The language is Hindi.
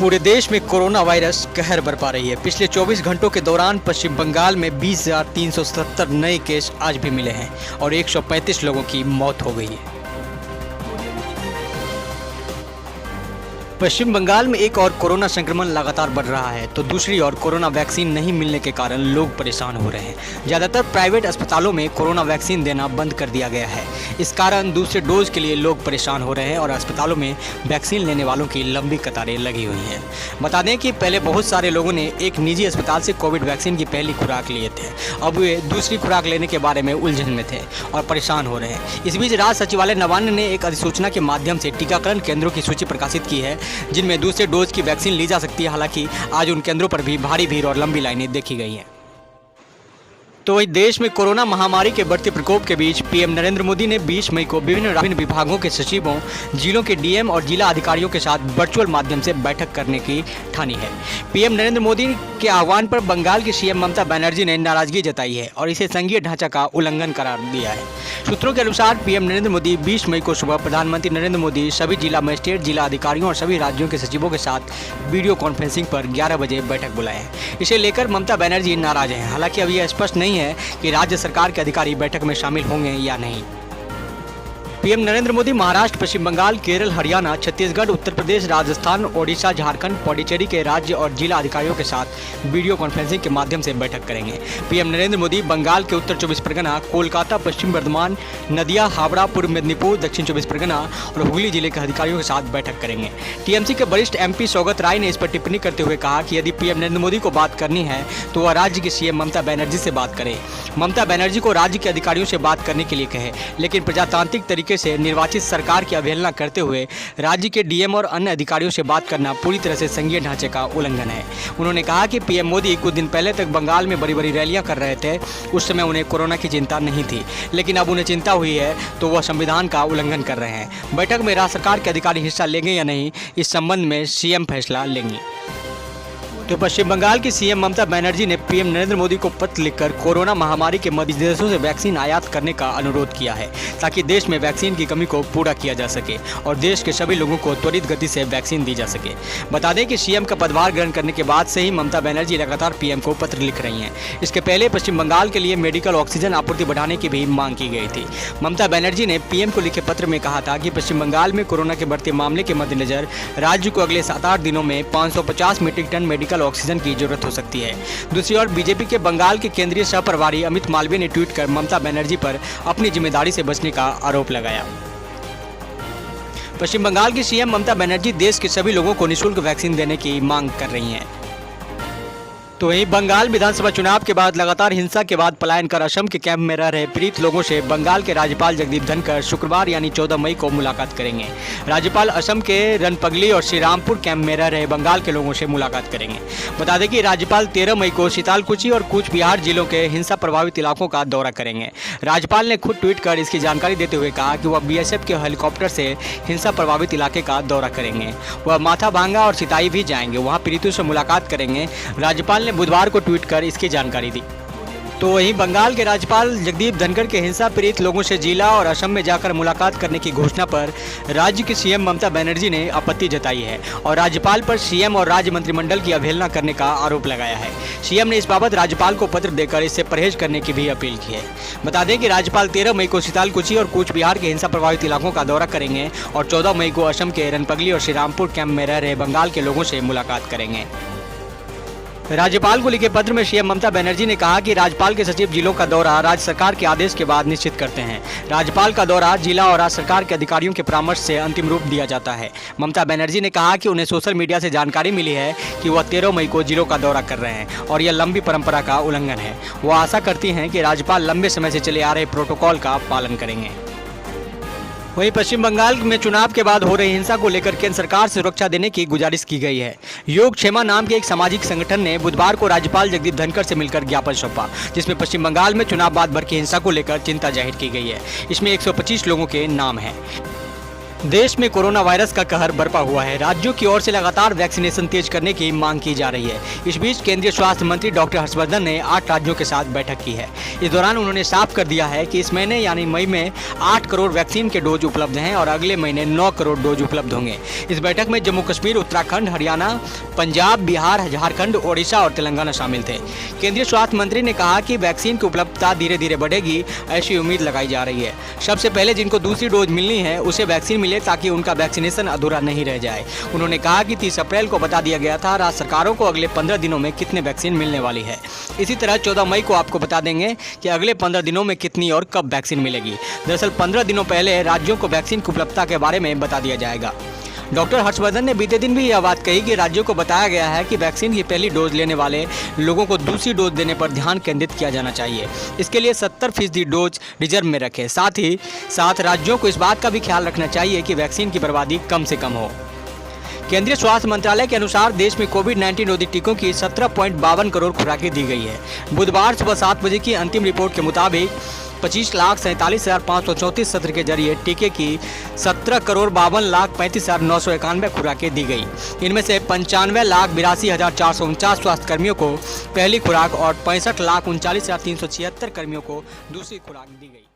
पूरे देश में कोरोना वायरस कहर बरपा रही है। पिछले 24 घंटों के दौरान पश्चिम बंगाल में 20,370 नए केस आज भी मिले हैं और 135 लोगों की मौत हो गई है। पश्चिम बंगाल में एक और कोरोना संक्रमण लगातार बढ़ रहा है तो दूसरी ओर कोरोना वैक्सीन नहीं मिलने के कारण लोग परेशान हो रहे हैं। ज़्यादातर प्राइवेट अस्पतालों में कोरोना वैक्सीन देना बंद कर दिया गया है। इस कारण दूसरे डोज के लिए लोग परेशान हो रहे हैं और अस्पतालों में वैक्सीन लेने वालों की लंबी कतारें लगी हुई हैं। बता दें कि पहले बहुत सारे लोगों ने एक निजी अस्पताल से कोविड वैक्सीन की पहली खुराक लिए थे। अब वे दूसरी खुराक लेने के बारे में उलझन में थे और परेशान हो रहे हैं। इस बीच राज्य सचिवालय नवान्न ने एक अधिसूचना के माध्यम से टीकाकरण केंद्रों की सूची प्रकाशित की है जिनमें दूसरे डोज की वैक्सीन ली जा सकती है। हालांकि आज उन केंद्रों पर भी भारी भीड़ और लंबी लाइनें देखी गई हैं। तो वही देश में कोरोना महामारी के बढ़ते प्रकोप के बीच पीएम नरेंद्र मोदी ने 20 मई को विभिन्न विभागों के सचिवों, जिलों के डीएम और जिला अधिकारियों के साथ वर्चुअल माध्यम से बैठक करने की ठानी है। पीएम नरेंद्र मोदी के आह्वान पर बंगाल की सीएम ममता बनर्जी ने नाराजगी जताई है और इसे संघीय ढांचा का उल्लंघन करार दिया है। सूत्रों के अनुसार पीएम नरेंद्र मोदी 20 मई को सुबह प्रधानमंत्री नरेंद्र मोदी सभी जिला मजिस्ट्रेट, जिला अधिकारियों और सभी राज्यों के सचिवों के साथ वीडियो कॉन्फ्रेंसिंग पर 11 बजे बैठक बुलाए हैं। इसे लेकर ममता बनर्जी नाराज हैं। हालांकि अभी यह स्पष्ट नहीं है कि राज्य सरकार के अधिकारी बैठक में शामिल होंगे या नहीं। पीएम नरेंद्र मोदी महाराष्ट्र, पश्चिम बंगाल, केरल, हरियाणा, छत्तीसगढ़, उत्तर प्रदेश, राजस्थान, ओडिशा, झारखंड, पुडुचेरी के राज्य और जिला अधिकारियों के साथ वीडियो कॉन्फ्रेंसिंग के माध्यम से बैठक करेंगे। पीएम नरेंद्र मोदी बंगाल के उत्तर 24 परगना, कोलकाता, पश्चिम बर्धमान, नदिया, हावड़ा, पूर्व मेदिनीपुर, दक्षिण 24 परगना और हुगली जिले के अधिकारियों के साथ बैठक करेंगे। टीएमसी के वरिष्ठ एमपी सौगत राय ने इस पर टिप्पणी करते हुए कहा कि यदि पीएम नरेंद्र मोदी को बात करनी है तो वह राज्य की सीएम ममता बनर्जी से बात करें। ममता बनर्जी को राज्य के अधिकारियों से बात करने के लिए कहे, लेकिन प्रजातांत्रिक तरीके से निर्वाचित सरकार की अवहेलना करते हुए राज्य के डीएम और अन्य अधिकारियों से बात करना पूरी तरह से संघीय ढांचे का उल्लंघन है। उन्होंने कहा कि पीएम मोदी कुछ दिन पहले तक बंगाल में बड़ी बड़ी रैलियां कर रहे थे। उस समय उन्हें कोरोना की चिंता नहीं थी, लेकिन अब उन्हें चिंता हुई है तो वह संविधान का उल्लंघन कर रहे हैं। बैठक में राज्य सरकार के अधिकारी हिस्सा लेंगे या नहीं, इस संबंध में सीएम फैसला लेंगी। तो पश्चिम बंगाल की सीएम ममता बनर्जी ने पीएम नरेंद्र मोदी को पत्र लिखकर कोरोना महामारी के मध्य देशों से वैक्सीन आयात करने का अनुरोध किया है ताकि देश में वैक्सीन की कमी को पूरा किया जा सके और देश के सभी लोगों को त्वरित गति से वैक्सीन दी जा सके। बता दें कि सीएम का पदभार ग्रहण करने के बाद से ही ममता बनर्जी लगातार पीएम को पत्र लिख रही हैं। इसके पहले पश्चिम बंगाल के लिए मेडिकल ऑक्सीजन आपूर्ति बढ़ाने की भी मांग की गई थी। ममता बनर्जी ने पीएम को लिखे पत्र में कहा था कि पश्चिम बंगाल में कोरोना के बढ़ते मामले के मद्देनजर राज्य को अगले 7-8 दिनों में 550 मीट्रिक टन मेडिकल ऑक्सीजन की जरूरत हो सकती है। दूसरी ओर बीजेपी के बंगाल के केंद्रीय सह प्रभारी अमित मालवीय ने ट्वीट कर ममता बनर्जी पर अपनी जिम्मेदारी से बचने का आरोप लगाया। पश्चिम बंगाल की सीएम ममता बनर्जी देश के सभी लोगों को निःशुल्क वैक्सीन देने की मांग कर रही हैं। तो वहीं बंगाल विधानसभा चुनाव के बाद लगातार हिंसा के बाद पलायन कर असम के कैंप में रह रहे पीड़ित लोगों से बंगाल के राज्यपाल जगदीप धनखड़ शुक्रवार यानी 14 मई को मुलाकात करेंगे। राज्यपाल असम के रणपगली और श्रीरामपुर कैंप में रह रहे बंगाल के लोगों से मुलाकात करेंगे। बता दें कि राज्यपाल 13 मई को सीतालकुची और कूच बिहार जिलों के हिंसा प्रभावित इलाकों का दौरा करेंगे। राज्यपाल ने खुद ट्वीट कर इसकी जानकारी देते हुए कहा कि वह बीएसएफ के हेलीकॉप्टर से हिंसा प्रभावित इलाके का दौरा करेंगे। वह माथाभांगा और सिताई भी जाएंगे, वहाँ पीड़ितों से मुलाकात करेंगे। राज्यपाल ने बुधवार को ट्वीट कर इसकी जानकारी दी। तो वहीं बंगाल के राज्यपाल जगदीप धनखड़ के हिंसा पीड़ित लोगों से जिला और असम में जाकर मुलाकात करने की घोषणा पर राज्य की सीएम ममता बनर्जी ने आपत्ति जताई है और राज्यपाल पर सीएम और राज्य मंत्रिमंडल की अवहेलना करने का आरोप लगाया है। सीएम ने इस बाबत राज्यपाल को पत्र देकर इससे परहेज करने की भी अपील की है। बता दें कि राज्यपाल 13 मई को सीतालकुची और कूच बिहार के हिंसा प्रभावित इलाकों का दौरा करेंगे और 14 मई को असम के रणपगली और श्रीरामपुर कैंप में रह रहे बंगाल के लोगों से मुलाकात करेंगे। राज्यपाल को लिखे पत्र में सीएम ममता बनर्जी ने कहा कि राज्यपाल के सचिव जिलों का दौरा राज्य सरकार के आदेश के बाद निश्चित करते हैं। राज्यपाल का दौरा जिला और राज्य सरकार के अधिकारियों के परामर्श से अंतिम रूप दिया जाता है। ममता बनर्जी ने कहा कि उन्हें सोशल मीडिया से जानकारी मिली है कि वह 13 मई को जिलों का दौरा कर रहे हैं और यह लंबी परंपरा का उल्लंघन है। वह आशा करती हैं कि राज्यपाल लंबे समय से चले आ रहे प्रोटोकॉल का पालन करेंगे। वहीं पश्चिम बंगाल में चुनाव के बाद हो रही हिंसा को लेकर केंद्र सरकार से सुरक्षा देने की गुजारिश की गई है। योग क्षेमा नाम के एक सामाजिक संगठन ने बुधवार को राज्यपाल जगदीप धनखड़ से मिलकर ज्ञापन सौंपा, जिसमें पश्चिम बंगाल में चुनाव बाद भड़की हिंसा को लेकर चिंता जाहिर की गई है। इसमें 125 लोगों के नाम हैं। देश में कोरोना वायरस का कहर बरपा हुआ है। राज्यों की ओर से लगातार वैक्सीनेशन तेज करने की मांग की जा रही है। इस बीच केंद्रीय स्वास्थ्य मंत्री डॉक्टर हर्षवर्धन ने 8 राज्यों के साथ बैठक की है। इस दौरान उन्होंने साफ कर दिया है कि इस महीने यानी मई में 8 करोड़ वैक्सीन के डोज उपलब्ध हैं और अगले महीने 9 करोड़ डोज उपलब्ध होंगे। इस बैठक में जम्मू कश्मीर, उत्तराखंड, हरियाणा, पंजाब, बिहार, झारखंड, ओडिशा और तेलंगाना शामिल थे। केंद्रीय स्वास्थ्य मंत्री ने कहा कि वैक्सीन की उपलब्धता धीरे धीरे बढ़ेगी, ऐसी उम्मीद लगाई जा रही है। सबसे पहले जिनको दूसरी डोज मिलनी है उसे वैक्सीन मिले ताकि उनका वैक्सीनेशन अधूरा नहीं रह जाए। उन्होंने कहा कि 30 अप्रैल को बता दिया गया था राज्य सरकारों को अगले 15 दिनों में कितने वैक्सीन मिलने वाली है। इसी तरह 14 मई को आपको बता देंगे कि अगले 15 दिनों में कितनी और कब वैक्सीन मिलेगी। दरअसल 15 दिनों पहले राज्यों को वैक्सीन की उपलब्धता के बारे में बता दिया जाएगा। डॉक्टर हर्षवर्धन ने बीते दिन भी यह बात कही कि राज्यों को बताया गया है कि वैक्सीन की पहली डोज लेने वाले लोगों को दूसरी डोज देने पर ध्यान केंद्रित किया जाना चाहिए। इसके लिए 70% डोज रिजर्व में रखें। साथ ही साथ राज्यों को इस बात का भी ख्याल रखना चाहिए कि वैक्सीन की बर्बादी कम से कम हो। केंद्रीय स्वास्थ्य मंत्रालय के अनुसार देश में कोविड-19 रोधी टीकों की 17.52 करोड़ खुराकें दी गई है। बुधवार सुबह 7 बजे की अंतिम रिपोर्ट के मुताबिक 25,47,534 सत्र के जरिए टीके की 17,52,35,991 खुराकें दी गई। इनमें से 95,82,449 स्वास्थ्य कर्मियों को पहली खुराक और 65,39,376 कर्मियों को दूसरी खुराक दी गई।